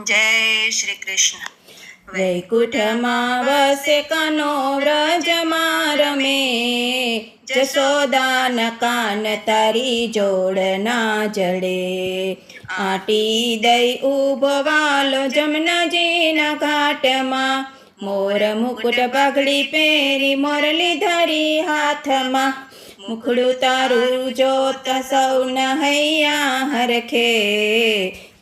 જય શ્રી કૃષ્ણ. વૈકુંઠમાં વસે કાનો વ્રજમાં રમે, જશોદાના કાન તારી જોડના જડે. આટી દઈ ઊભો વાલો જમનાજીના ઘાટમાં, મોર મુકુટ પાઘડી પહેરી મોરલી ધરી હાથમાં. મુખડું તારું જોતા સૌના હૈયા હરખે,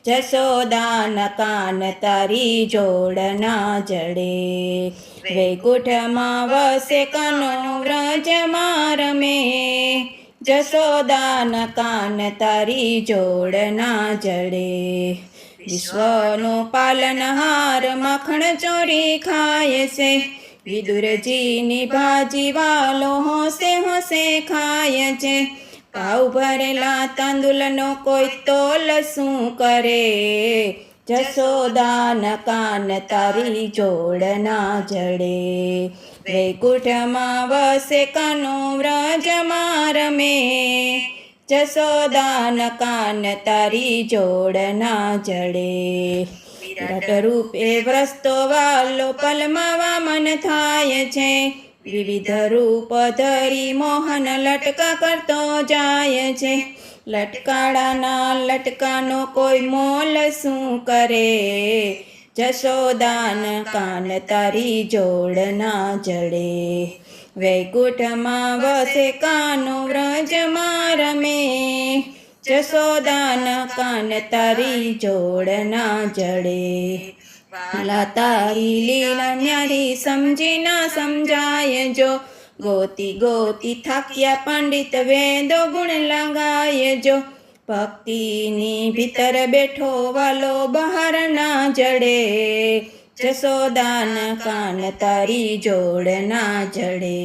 જશોદાના કાન તારી જોડના જડે. વૈકુંઠમાં વસે કાનો વ્રજમાં રમે, જશોદાના કાન તારી જોડના જડે. વિશ્વનો પાલનહાર માખણ ચોરી ખાય છે, વિદુરજીની ભાજી વાલો હોંશે હોંશે ખાય છે. ભાવ ભરેલા તાંદુલનો કોઈ તોલ શું કરે, જશોદાના કાન તારી જોડના જડે. વૈકુંઠમાં વસે કાનો વ્રજમાં રમે, જશોદાના કાન તારી જોડના જડે. વિરાટ રૂપે વ્રસ્તો વાલો પલમાં વામન થાય છે, વિવિધ રૂપ ધરી મોહન લટકા કરતો જાય છે. લટકાડાના લટકાનો કોઈ મોલ શું કરે, જશોદાના કાન તારી જોડના જડે. વૈકુંઠમાં વસે કાનો વ્રજમાં રમે, જશોદાના કાન તારી જોડના જડે. વાલા તારી લીલા ન્યારી સમજી ના સમજાય જો, ગોતી ગોતી થાક્યા પંડિત વેદો ગુણ લગાય જો. ભક્તિની ભીતર બેઠો વાલો બહાર ના જડે, જશોદાના કાન તારી જોડના જડે.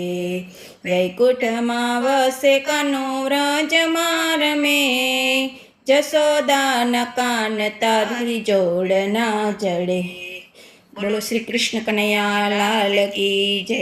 વૈકુંઠમાં વસે કાનો વ્રજમાં રમે, જશોદાના કાન તારી જોડના જડે. બોલો શ્રી કૃષ્ણ કનૈયા લાલ કી જય.